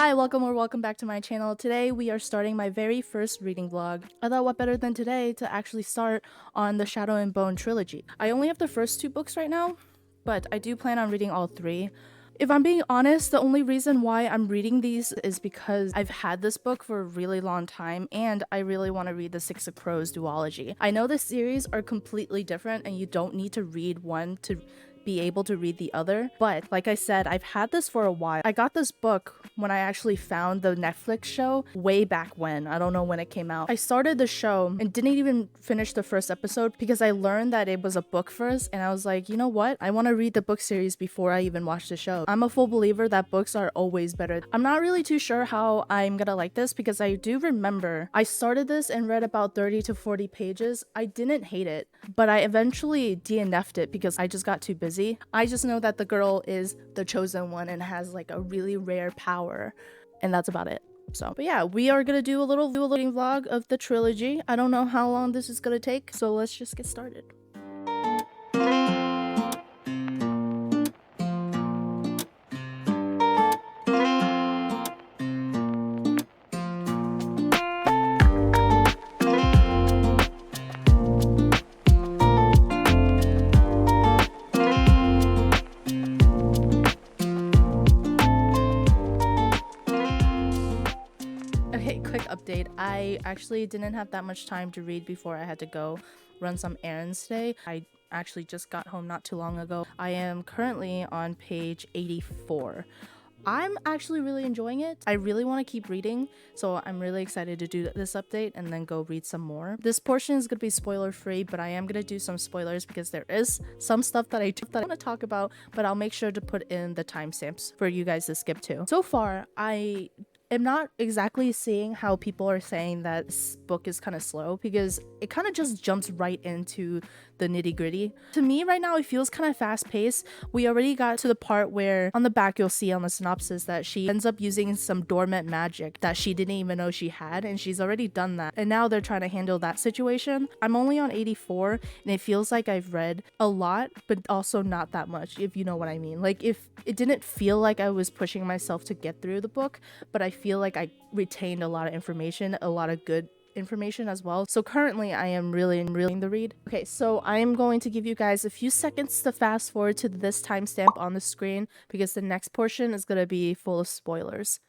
Hi, welcome back to my channel. Today we are starting my very first reading vlog. I thought what better than today to actually start on the Shadow and Bone trilogy. I only have the first two books right now, but I do plan on reading all three. If I'm being honest, the only reason why I'm reading these is because I've had this book for a really long time and I really want to read the Six of Crows duology. I know the series are completely different and you don't need to read one to be able to read the other, but like I said, I've had this for a while. I got this book when I actually found the Netflix show way back when. I don't know when it came out. I started the show and didn't even finish the first episode because I learned that it was a book first, and I was like, you know what? I want to read the book series before I even watch the show. I'm a full believer that books are always better. I'm not really too sure how I'm gonna like this because I do remember I started this and read about 30 to 40 pages. I didn't hate it, but I eventually DNF'd it because I just got too busy. I just know that the girl is the chosen one and has like a really rare power, and that's about it. So, but yeah, we are gonna do a little reading vlog of the trilogy. I don't know how long this is gonna take, so let's just get started. Quick update. I actually didn't have that much time to read before I had to go run some errands today. I actually just got home not too long ago. I am currently on page 84. I'm actually really enjoying it. I really want to keep reading, so I'm really excited to do this update and then go read some more. This portion is going to be spoiler free, but I am going to do some spoilers because there is some stuff that I want to talk about, but I'll make sure to put in the timestamps for you guys to skip to. So far, I am not exactly seeing how people are saying that this book is kind of slow because it kind of just jumps right into the nitty-gritty. To me right now, it feels kind of fast-paced. We already got to the part where on the back you'll see on the synopsis that she ends up using some dormant magic that she didn't even know she had, and she's already done that, and now they're trying to handle that situation. I'm only on 84 and it feels like I've read a lot but also not that much, if you know what I mean. Like, if it didn't feel like I was pushing myself to get through the book, but I feel like I retained a lot of information, a lot of good information as well. So currently I am really the read. Okay, so I am going to give you guys a few seconds to fast forward to this timestamp on the screen because the next portion is going to be full of spoilers.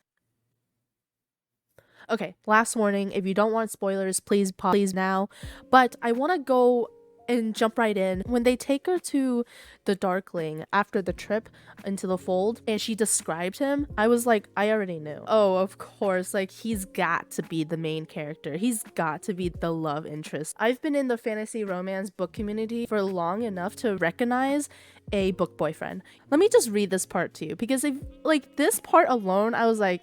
Okay, last warning, if you don't want spoilers, please pause now. But I want to go and jump right in. When they take her to the Darkling after the trip into the fold and she described him, I was like, I already knew. Oh, of course, like he's got to be the main character. He's got to be the love interest. I've been in the fantasy romance book community for long enough to recognize a book boyfriend. Let me just read this part to you because if like this part alone, I was like,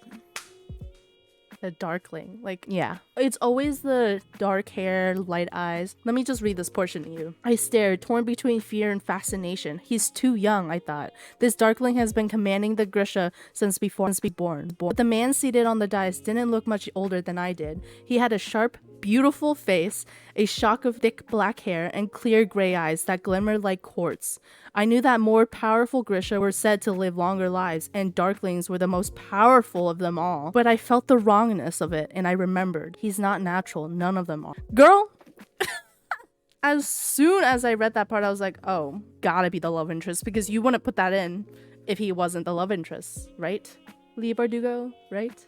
the Darkling. Like, yeah. It's always the dark hair, light eyes. Let me just read this portion to you. I stared, torn between fear and fascination. He's too young, I thought. This Darkling has been commanding the Grisha since before born. But the man seated on the dais didn't look much older than I did. He had a sharp, beautiful face, a shock of thick black hair, and clear gray eyes that glimmered like quartz. I knew that more powerful Grisha were said to live longer lives, and Darklings were the most powerful of them all. But I felt the wrongness of it, and I remembered. He's not natural, none of them are. Girl! As soon as I read that part, I was like, oh, gotta be the love interest, because you wouldn't put that in if he wasn't the love interest, right? Lee Bardugo, right?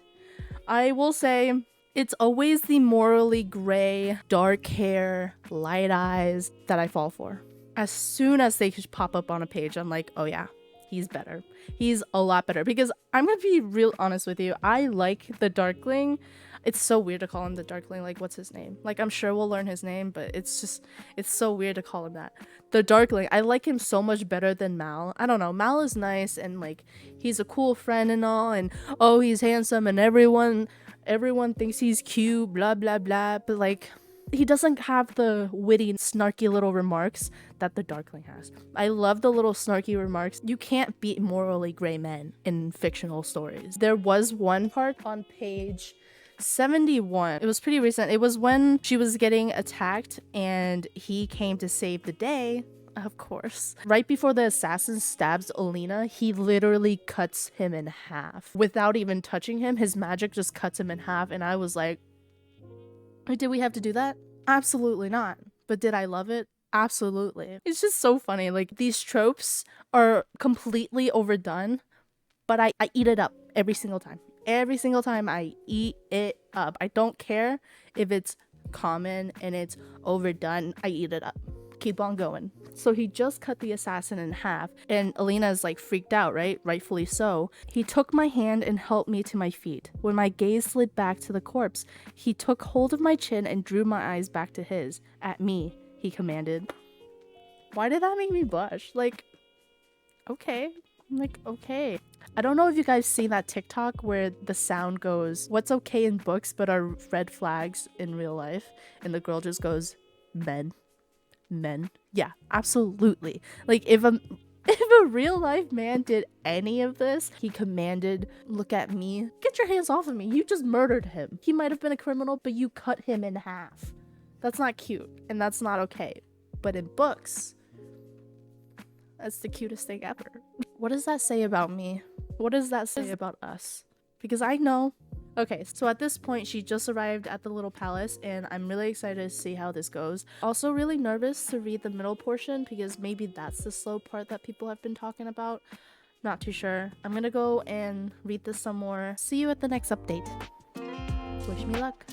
I will say, it's always the morally gray, dark hair, light eyes that I fall for. As soon as they pop up on a page, I'm like, oh yeah, he's better. He's a lot better. Because I'm gonna be real honest with you, I like the Darkling. It's so weird to call him the Darkling. Like, what's his name? Like, I'm sure we'll learn his name, but it's so weird to call him that. The Darkling, I like him so much better than Mal. I don't know, Mal is nice and like, he's a cool friend and all, and oh, he's handsome and everyone thinks he's cute, blah blah blah, but like, he doesn't have the witty, snarky little remarks that the Darkling has. I love the little snarky remarks. You can't beat morally gray men in fictional stories. There was one part on page 71. It was pretty recent. It was when she was getting attacked and he came to save the day. Of course. Right before the assassin stabs Alina, he literally cuts him in half. Without even touching him, his magic just cuts him in half, and I was like, did we have to do that? Absolutely not. But did I love it? Absolutely. It's just so funny. Like, these tropes are completely overdone, but I eat it up every single time. Every single time I eat it up. I don't care if it's common and it's overdone. I eat it up. Keep on going. So he just cut the assassin in half, and Alina is like freaked out, right? Rightfully so. He took my hand and helped me to my feet. When my gaze slid back to the corpse, he took hold of my chin and drew my eyes back to his. At me, he commanded. Why did that make me blush? Like, okay. I'm like, okay. I don't know if you guys see that TikTok where the sound goes, what's okay in books but are red flags in real life? And the girl just goes, men. Yeah, absolutely. Like, if a real life man did any of this, he commanded, look at me, get your hands off of me. You just murdered him. He might have been a criminal, but you cut him in half. That's not cute, and that's not okay. But in books, that's the cutest thing ever. What does that say about me? What does that say about us? Because I know. Okay, so at this point, she just arrived at the little palace, and I'm really excited to see how this goes. Also really nervous to read the middle portion, because maybe that's the slow part that people have been talking about. Not too sure. I'm gonna go and read this some more. See you at the next update. Wish me luck.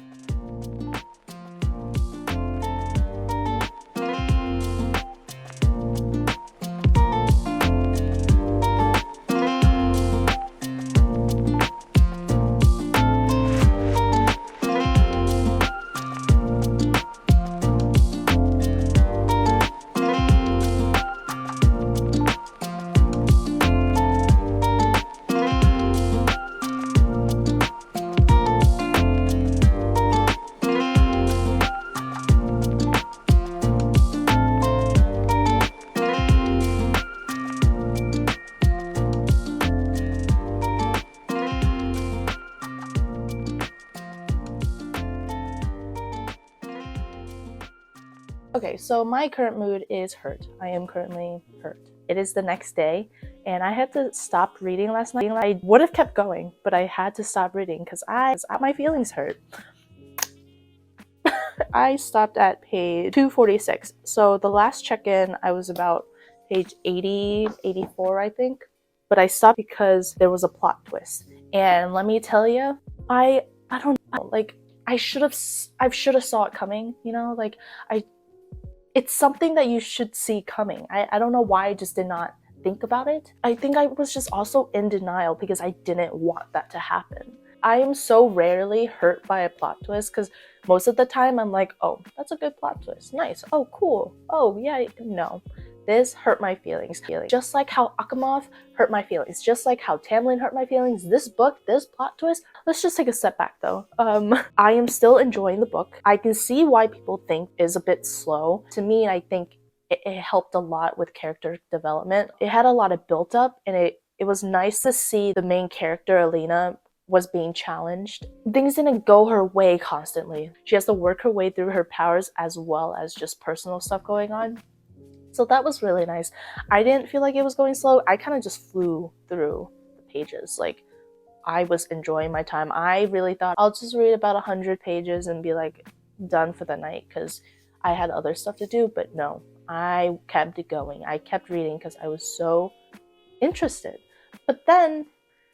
Okay, so my current mood is hurt. I am currently hurt. It is the next day, and I had to stop reading last night. I would have kept going, but I had to stop reading because my feelings hurt. I stopped at page 246. So the last check-in, I was about page 80, 84, I think. But I stopped because there was a plot twist. And let me tell you, I don't know, like, I should have saw it coming, you know? Like, it's something that you should see coming. I don't know why I just did not think about it. I think I was just also in denial because I didn't want that to happen. I am so rarely hurt by a plot twist because most of the time I'm like, oh, that's a good plot twist. Nice. Oh, cool. Oh, yeah. No. This hurt my feelings. Just like how Akamov hurt my feelings. Just like how Tamlin hurt my feelings. This book, this plot twist. Let's just take a step back though. I am still enjoying the book. I can see why people think is a bit slow. To me, I think it helped a lot with character development. It had a lot of built up, and it was nice to see the main character, Alina, was being challenged. Things didn't go her way constantly. She has to work her way through her powers as well as just personal stuff going on. So that was really nice. I didn't feel like it was going slow. I kind of just flew through the pages. Like, I was enjoying my time. I really thought I'll just read about 100 pages and be like done for the night because I had other stuff to do, but no, I kept it going. I kept reading because I was so interested. But then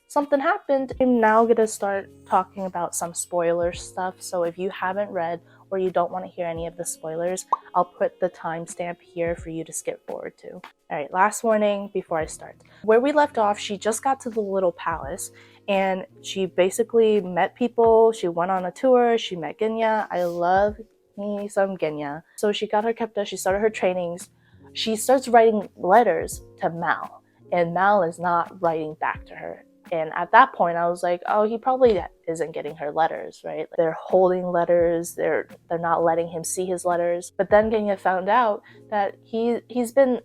something happened. I'm now gonna start talking about some spoiler stuff. So if you haven't read or you don't want to hear any of the spoilers, I'll put the timestamp here for you to skip forward to. Alright, last warning before I start. Where we left off, she just got to the little palace and she basically met people. She went on a tour, she met Genya. I love me some Genya. So she got her Kepta, she started her trainings. She starts writing letters to Mal, and Mal is not writing back to her. And at that point, I was like, oh, he probably isn't getting her letters, right? They're holding letters. They're not letting him see his letters. But then Genya found out that he's been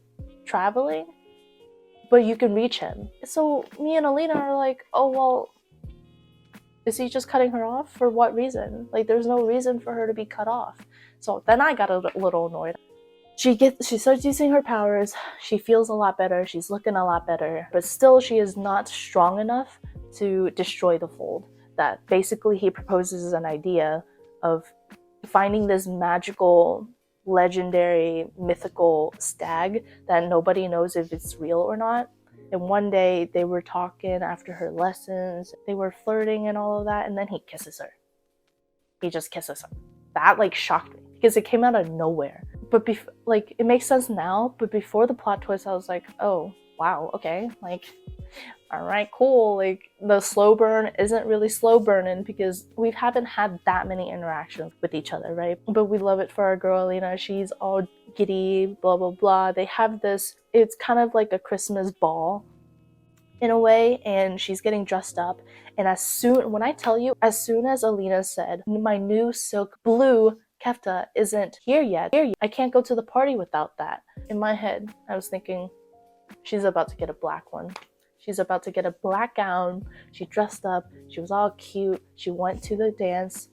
traveling, but you can reach him. So me and Alina are like, oh, well, is he just cutting her off? For what reason? Like, there's no reason for her to be cut off. So then I got a little annoyed. She starts using her powers. She feels a lot better. She's looking a lot better, but still she is not strong enough to destroy the fold. That basically he proposes an idea of finding this magical, legendary, mythical stag that nobody knows if it's real or not. And one day they were talking after her lessons, they were flirting and all of that, and then he kisses her. He just kisses her. That like shocked me because it came out of nowhere. But like it makes sense now, but before the plot twist I was like, oh wow, okay, like all right, cool. Like the slow burn isn't really slow burning because we haven't had that many interactions with each other, right? But we love it for our girl Alina. She's all giddy, blah blah blah. They have this, it's kind of like a Christmas ball in a way, and she's getting dressed up. And as soon as Alina said, my new silk blue kefta isn't here yet, I can't go to the party without that. In my head, I was thinking, she's about to get a black one. She's about to get a black gown. She dressed up. She was all cute. She went to the dance.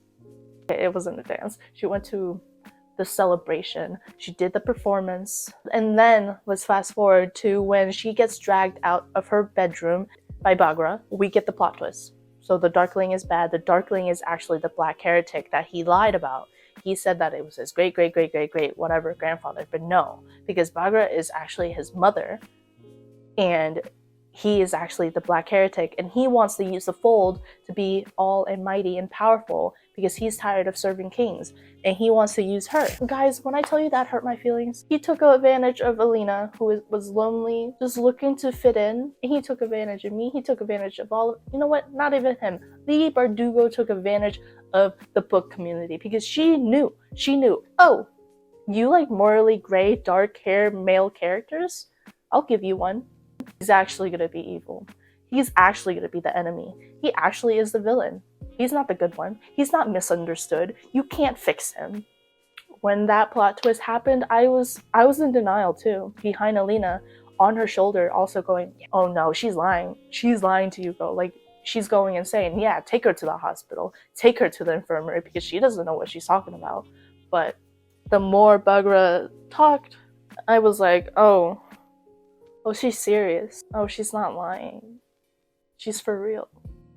It wasn't a dance. She went to the celebration. She did the performance. And then let's fast forward to when she gets dragged out of her bedroom by Baghra. We get the plot twist. So the Darkling is bad. The Darkling is actually the black heretic that he lied about. He said that it was his great whatever grandfather, but no, because Baghra is actually his mother, and he is actually the black heretic, and he wants to use the fold to be all and mighty and powerful because he's tired of serving kings, and he wants to use her. Guys, when I tell you that hurt my feelings, he took advantage of Alina, who was lonely, just looking to fit in, and he took advantage of me. He took advantage of all of, you know what, not even him. Lee Bardugo took advantage of the book community because she knew, oh, you like morally gray, dark hair male characters? I'll give you one. He's actually going to be evil. He's actually going to be the enemy. He actually is the villain. He's not the good one. He's not misunderstood. You can't fix him. When that plot twist happened, I was in denial too. Behind Alina, on her shoulder, also going, oh no, she's lying. She's lying to you, bro. Like, she's going and saying, yeah, take her to the hospital. Take her to the infirmary because she doesn't know what she's talking about. But the more Baghra talked, I was like, oh, she's serious. Oh, she's not lying. She's for real.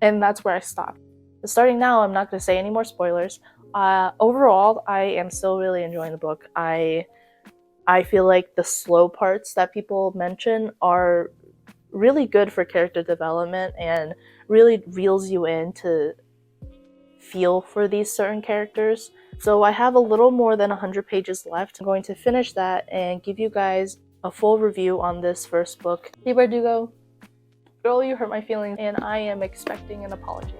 And that's where I stopped. But starting now, I'm not going to say any more spoilers. Overall, I am still really enjoying the book. I feel like the slow parts that people mention are really good for character development and really reels you in to feel for these certain characters. So I have a little more than 100 pages left. I'm going to finish that and give you guys a full review on this first book. Lee Bardugo, girl, you hurt my feelings, and I am expecting an apology.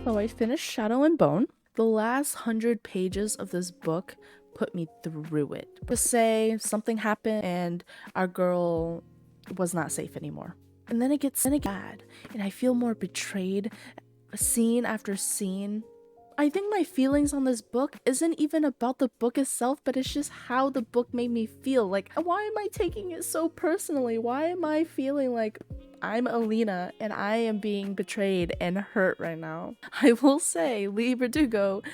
So I finished Shadow and Bone. The last 100 pages of this book put me through it. Just say something happened and our girl was not safe anymore. And then it gets bad, and I feel more betrayed, scene after scene. I think my feelings on this book isn't even about the book itself, but it's just how the book made me feel. Like, why am I taking it so personally? Why am I feeling like I'm Alina and I am being betrayed and hurt right now? I will say, Lee Bardugo,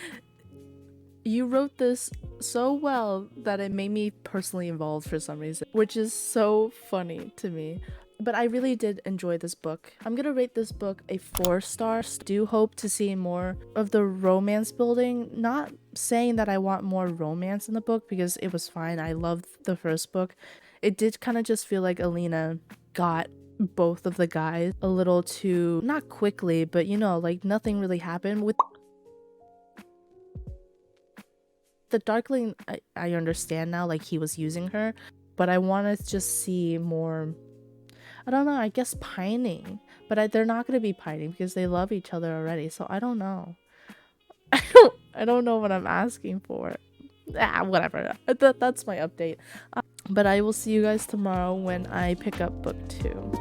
you wrote this so well that it made me personally involved for some reason, which is so funny to me. But I really did enjoy this book. I'm gonna rate this book a 4 stars. Do hope to see more of the romance building. Not saying that I want more romance in the book because it was fine. I loved the first book. It did kind of just feel like Alina got both of the guys a little too, not quickly, but you know, like nothing really happened with The Darkling, I understand now, like he was using her, but I want to just see more, I don't know, I guess pining. But they're not going to be pining because they love each other already, so I don't know. I don't know what I'm asking for. Whatever. That's my update. But I will see you guys tomorrow when I pick up book 2.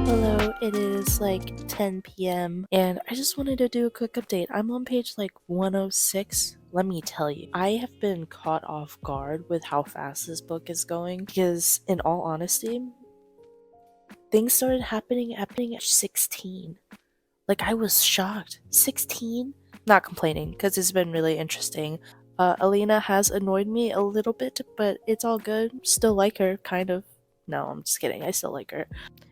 Hello, it is like 10 p.m. and I just wanted to do a quick update. I'm on page like 106. Let me tell you, I have been caught off guard with how fast this book is going because, in all honesty, things started happening at 16. Like, I was shocked. 16? Not complaining because it's been really interesting. Alina has annoyed me a little bit, but it's all good. Still like her, kind of. No, I'm just kidding. I still like her.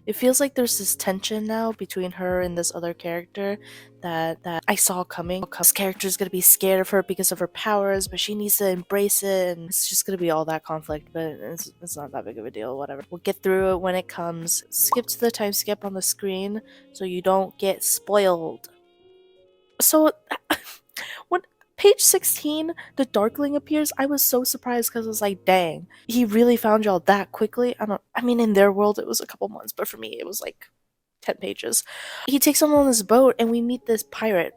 It feels like there's this tension now between her and this other character that I saw coming. This character is gonna be scared of her because of her powers, but she needs to embrace it, and it's just gonna be all that conflict. But it's not that big of a deal. Whatever. We'll get through it when it comes. Skip to the time skip on the screen so you don't get spoiled. So when page 16 the Darkling appears, I was so surprised because I was like, dang, he really found y'all that quickly. I mean, in their world it was a couple months, but for me it was like 10 pages. He takes them on this boat and we meet this privateer,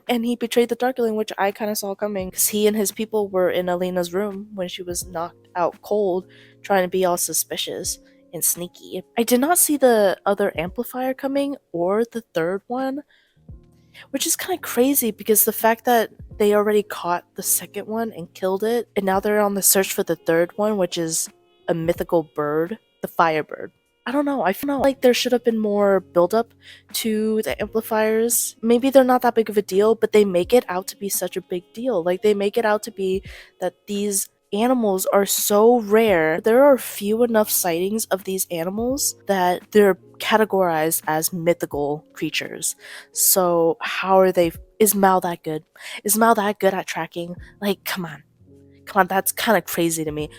and he betrayed the Darkling, which I kind of saw coming because he and his people were in Alina's room when she was knocked out cold, trying to be all suspicious and sneaky. I did not see the other amplifier coming or the third one, which is kind of crazy because the fact that they already caught the second one and killed it, and now they're on the search for the third one, which is a mythical bird, the Firebird. I don't know. I feel like there should have been more buildup to the amplifiers. Maybe they're not that big of a deal, but they make it out to be such a big deal. Like, they make it out to be that these animals are so rare. There are few enough sightings of these animals that they're categorized as mythical creatures. So how are they? Is Mal that good? Is Mal that good at tracking? Like, come on, that's kind of crazy to me.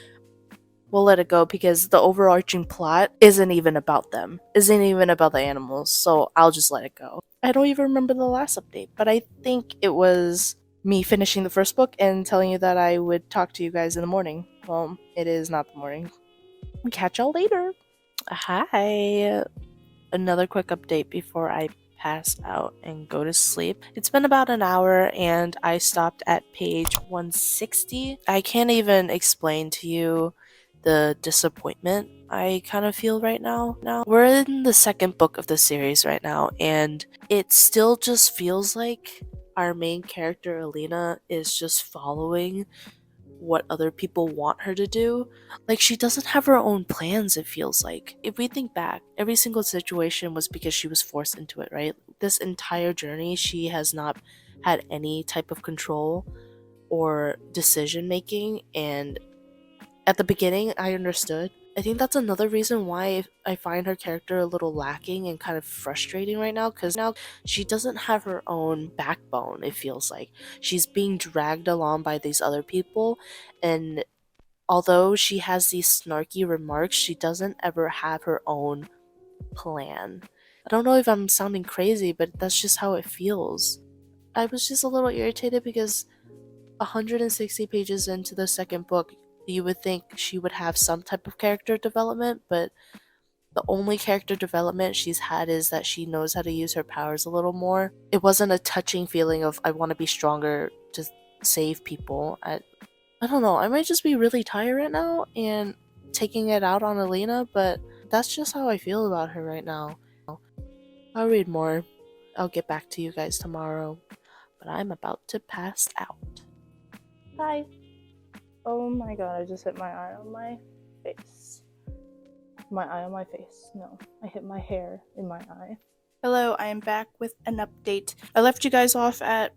We'll let it go because the overarching plot isn't even about them, isn't even about the animals, so I'll just let it go. I don't even remember the last update, but I think it was me finishing the first book and telling you that I would talk to you guys in the morning. Well, it is not the morning. Catch y'all later. Hi. Another quick update before I pass out and go to sleep. It's been about an hour and I stopped at page 160. I can't even explain to you the disappointment I kind of feel right now. We're in the second book of the series right now, and it still just feels like our main character Alina is just following what other people want her to do. Like, she doesn't have her own plans, it feels like. If we think back, every single situation was because she was forced into it, right? This entire journey, she has not had any type of control or decision making, and at the beginning, I understood. I think that's another reason why I find her character a little lacking and kind of frustrating right now, because now she doesn't have her own backbone, it feels like. She's being dragged along by these other people, and although she has these snarky remarks, she doesn't ever have her own plan. I don't know if I'm sounding crazy, but that's just how it feels. I was just a little irritated because 160 pages into the second book, you would think she would have some type of character development, but the only character development she's had is that she knows how to use her powers a little more. It wasn't a touching feeling of, I want to be stronger to save people. I don't know, I might just be really tired right now and taking it out on Alina, but that's just how I feel about her right now. I'll read more. I'll get back to you guys tomorrow, but I'm about to pass out. Bye. Oh my god, I just hit my eye on my face. My eye on my face. No, I hit my hair in my eye. Hello, I am back with an update. I left you guys off at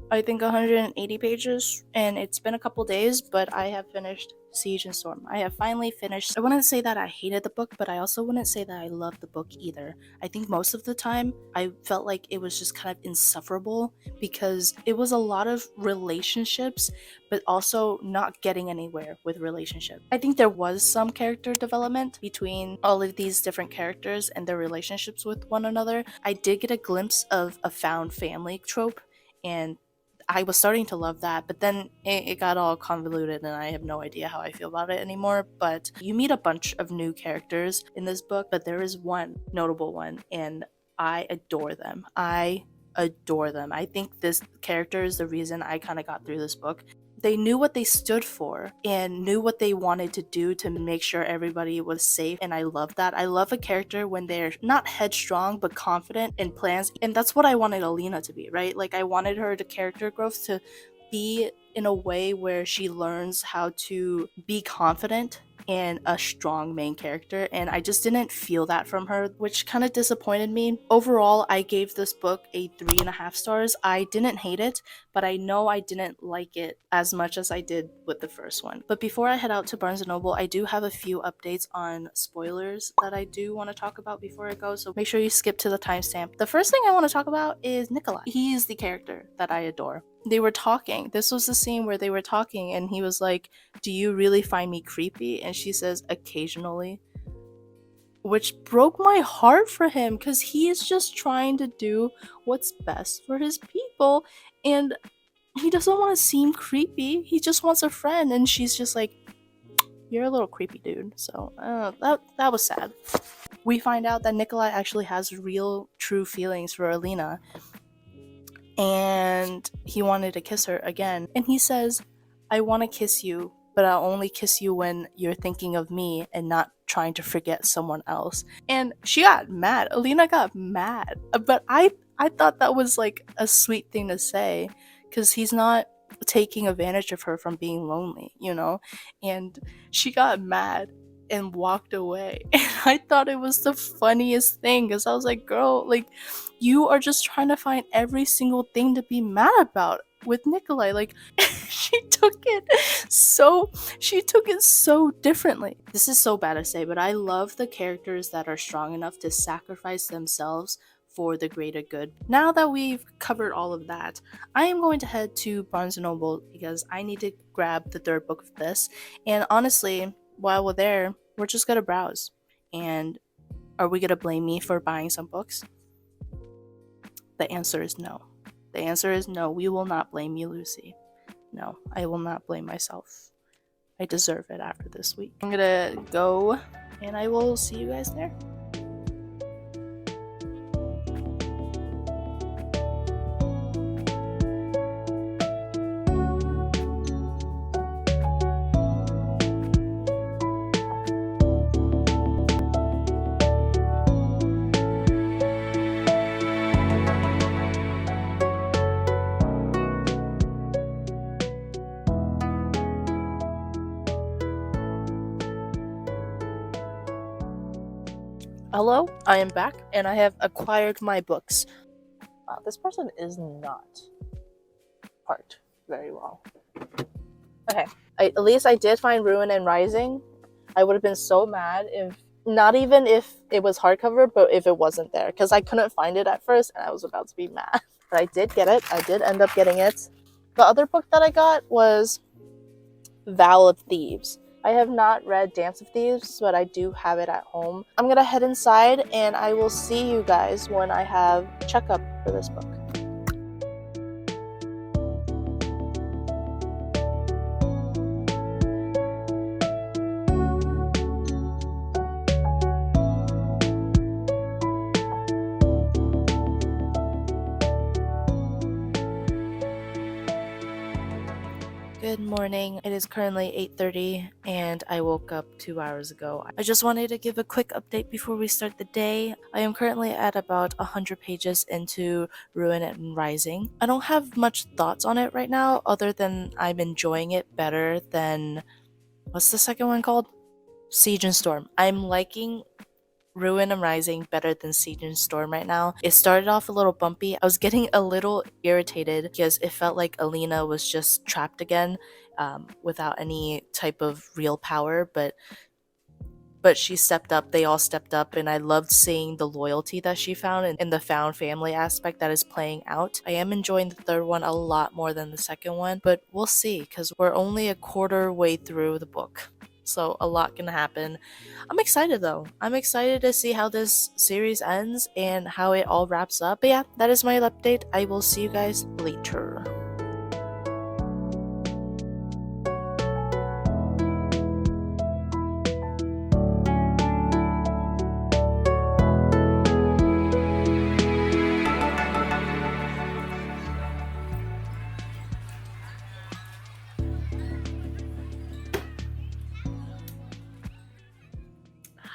I think 180 pages, and it's been a couple days, but I have finished Siege and Storm. I have finally finished. I wouldn't say that I hated the book, but I also wouldn't say that I loved the book either. I think most of the time I felt like it was just kind of insufferable because it was a lot of relationships, but also not getting anywhere with relationships. I think there was some character development between all of these different characters and their relationships with one another. I did get a glimpse of a found family trope, and I was starting to love that, but then it got all convoluted and I have no idea how I feel about it anymore. But you meet a bunch of new characters in this book, but there is one notable one, and I adore them. I adore them. I think this character is the reason I kind of got through this book. They knew what they stood for and knew what they wanted to do to make sure everybody was safe, and I love that. I love a character when they're not headstrong but confident in plans, and that's what I wanted Alina to be, right? Like I wanted her to character growth to be in a way where she learns how to be confident and a strong main character, and I just didn't feel that from her, which kind of disappointed me. Overall, I gave this book a 3.5 stars. I didn't hate it, but I know I didn't like it as much as I did with the first one. But before I head out to Barnes & Noble, I do have a few updates on spoilers that I do want to talk about before I go, so make sure you skip to the timestamp. The first thing I want to talk about is Nikolai. He is the character that I adore. They were talking. This was the scene where they were talking, and he was like, "Do you really find me creepy?" And she says, "Occasionally." Which broke my heart for him because he is just trying to do what's best for his people, and he doesn't want to seem creepy. He just wants a friend, and she's just like, "You're a little creepy, dude." So that was sad. We find out that Nikolai actually has real, true feelings for Alina, and he wanted to kiss her again. And he says, "I want to kiss you, but I'll only kiss you when you're thinking of me and not trying to forget someone else." And she got mad. Alina got mad. But I thought that was like a sweet thing to say, because he's not taking advantage of her from being lonely, you know? And she got mad and walked away. And I thought it was the funniest thing, because I was like, girl, like, you are just trying to find every single thing to be mad about with Nikolai. Like, she took it so differently. This is so bad to say, but I love the characters that are strong enough to sacrifice themselves for the greater good. Now that we've covered all of that, I am going to head to Barnes & Noble because I need to grab the third book of this. And honestly, while we're there, we're just gonna browse. And are we gonna blame me for buying some books? The answer is no. The answer is no. We will not blame you, Lucy. No, I will not blame myself. I deserve it after this week. I'm gonna go, and I will see you guys there. Hello, I am back, and I have acquired my books. This person is not parked very well. Okay, at least I did find Ruin and Rising. I would have been so mad if, not even if it was hardcover, but if it wasn't there, because I couldn't find it at first, and I was about to be mad. But I did get it. I did end up getting it. The other book that I got was Vow of Thieves. I have not read Dance of Thieves, but I do have it at home. I'm gonna head inside, and I will see you guys when I have checkup for this book. Good morning. It is currently 8:30 and I woke up 2 hours ago. I just wanted to give a quick update before we start the day. I am currently at about 100 pages into Ruin and Rising. I don't have much thoughts on it right now, other than I'm enjoying it better than, what's the second one called? Siege and Storm. I'm liking Ruin and Rising better than Siege and Storm right now. It started off a little bumpy. I was getting a little irritated because it felt like Alina was just trapped again, without any type of real power, but she stepped up, they all stepped up, and I loved seeing the loyalty that she found and the found family aspect that is playing out. I am enjoying the third one a lot more than the second one, but we'll see because we're only a quarter way through the book. So a lot can happen. I'm excited though. I'm excited to see how this series ends and how it all wraps up. But yeah, that is my update. I will see you guys later.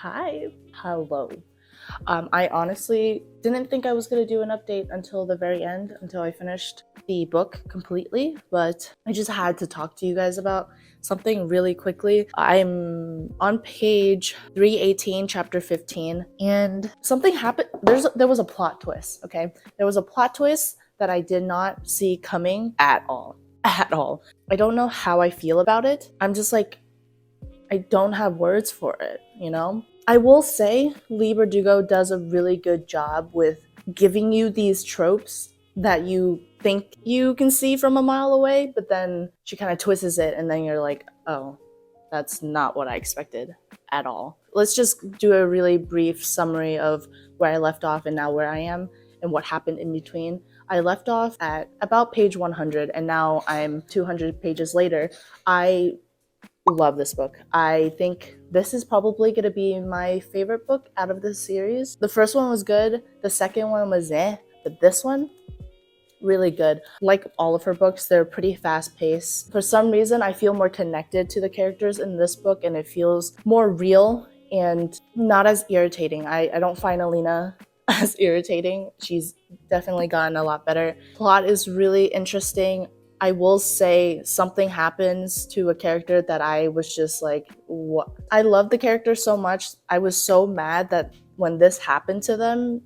Hi. Hello. I honestly didn't think I was going to do an update until the very end, until I finished the book completely, but I just had to talk to you guys about something really quickly. I'm on page 318, chapter 15, and something happened. There was a plot twist, okay? There was a plot twist that I did not see coming at all. At all. I don't know how I feel about it. I'm just like, I don't have words for it, you know? I will say Leigh Bardugo does a really good job with giving you these tropes that you think you can see from a mile away, but then she kind of twists it and then you're like, oh, that's not what I expected at all. Let's just do a really brief summary of where I left off and now where I am and what happened in between. I left off at about page 100 and now I'm 200 pages later. I love this book. I think this is probably going to be my favorite book out of this series. The first one was good. The second one was but this one, really good. Like all of her books, they're pretty fast paced. For some reason, I feel more connected to the characters in this book and it feels more real and not as irritating. I don't find Alina as irritating. She's definitely gotten a lot better. Plot is really interesting. I will say something happens to a character that I was just like, what? I love the character so much. I was so mad that when this happened to them,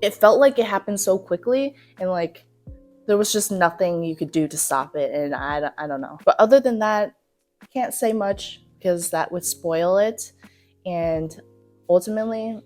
it felt like it happened so quickly and like there was just nothing you could do to stop it. And I don't know. But other than that, I can't say much because that would spoil it. And ultimately,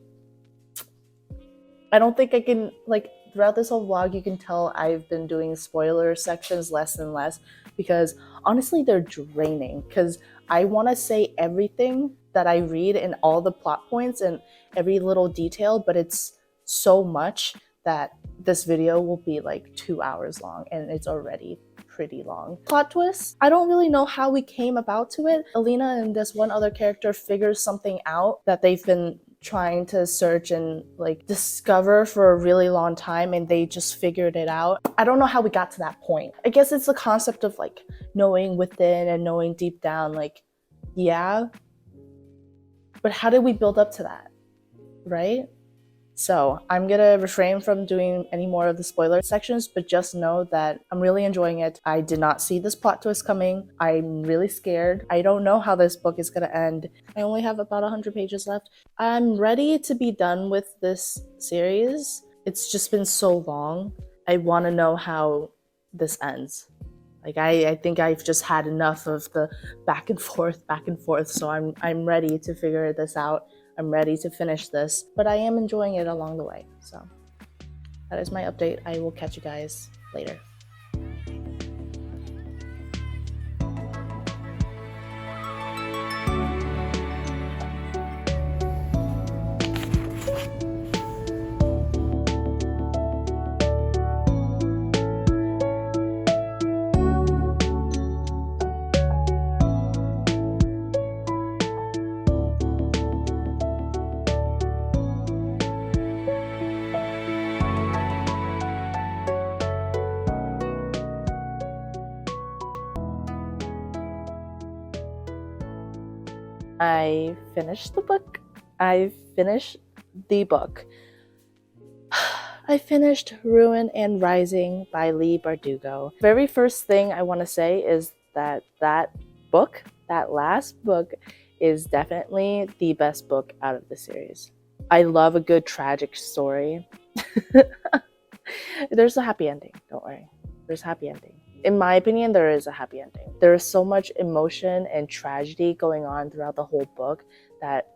I don't think I can, like, throughout this whole vlog, you can tell I've been doing spoiler sections less and less because honestly, they're draining because I want to say everything that I read and all the plot points and every little detail, but it's so much that this video will be like 2 hours long and it's already pretty long. Plot twist, I don't really know how we came about to it. Alina and this one other character figures something out that they've been trying to search and like discover for a really long time and they just figured it out. I don't know how we got to that point. I guess it's the concept of like knowing within and knowing deep down, like, yeah, but how did we build up to that, right? So I'm gonna refrain from doing any more of the spoiler sections, but just know that I'm really enjoying it. I did not see this plot twist coming. I'm really scared. I don't know how this book is gonna end. I only have about 100 pages left. I'm ready to be done with this series. It's just been so long. I wanna know how this ends. Like I think I've just had enough of the back and forth, so I'm ready to figure this out. I'm ready to finish this, but I am enjoying it along the way. So that is my update. I will catch you guys later. I finished the book. I finished the book. I finished Ruin and Rising by Leigh Bardugo. Very first thing I want to say is that book, that last book, is definitely the best book out of the series. I love a good tragic story. There's a happy ending, don't worry. There's a happy ending. In my opinion, there is a happy ending. There is so much emotion and tragedy going on throughout the whole book that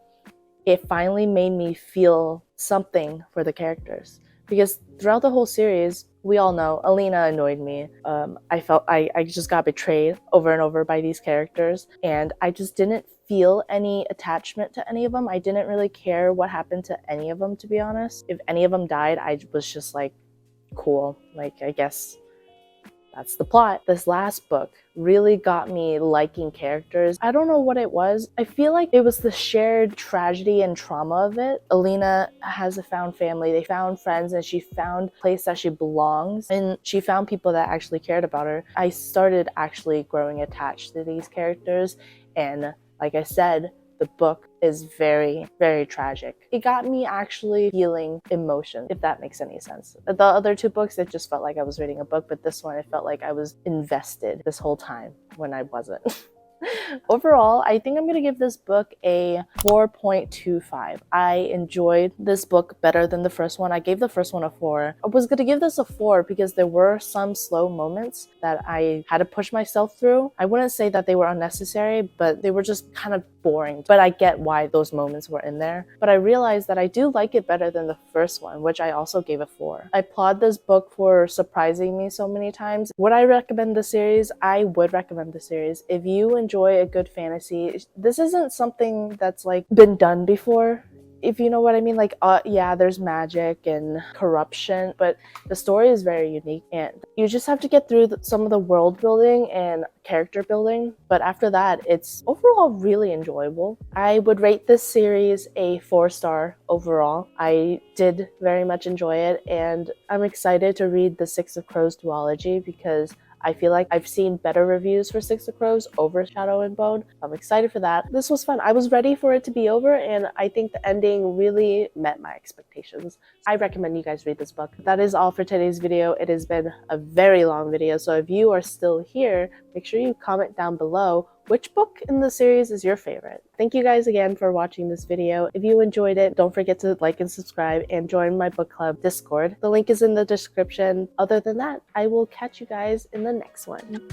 it finally made me feel something for the characters. Because throughout the whole series, we all know Alina annoyed me. I felt I just got betrayed over and over by these characters, and I just didn't feel any attachment to any of them. I didn't really care what happened to any of them, to be honest. If any of them died, I was just like, cool, like I guess that's the plot. This last book really got me liking characters. I don't know what it was. I feel like it was the shared tragedy and trauma of it. Alina has a found family. They found friends, and she found a place that she belongs, and she found people that actually cared about her. I started actually growing attached to these characters, and like I said, the book is very, very tragic. It got me actually feeling emotion, if that makes any sense. The other two books, it just felt like I was reading a book, but this one, it felt like I was invested this whole time when I wasn't. Overall, I think I'm going to give this book a 4.25. I enjoyed this book better than the first one. I gave the first one a 4. I was going to give this a 4 because there were some slow moments that I had to push myself through. I wouldn't say that they were unnecessary, but they were just kind of boring. But I get why those moments were in there. But I realized that I do like it better than the first one, which I also gave a 4. I applaud this book for surprising me so many times. Would I recommend the series? I would recommend the series. If you enjoy a good fantasy, this isn't something that's like been done before, if you know what I mean. Like yeah, there's magic and corruption, but the story is very unique, and you just have to get through some of the world building and character building, but after that, it's overall really enjoyable. I would rate this series a 4-star overall. I did very much enjoy it, and I'm excited to read the Six of Crows duology because I feel like I've seen better reviews for Six of Crows over Shadow and Bone. I'm excited for that. This was fun. I was ready for it to be over, and I think the ending really met my expectations. I recommend you guys read this book. That is all for today's video. It has been a very long video, so if you are still here, make sure you comment down below which book in the series is your favorite. Thank you guys again for watching this video. If you enjoyed it, don't forget to like and subscribe and join my book club Discord. The link is in the description. Other than that, I will catch you guys in the next one.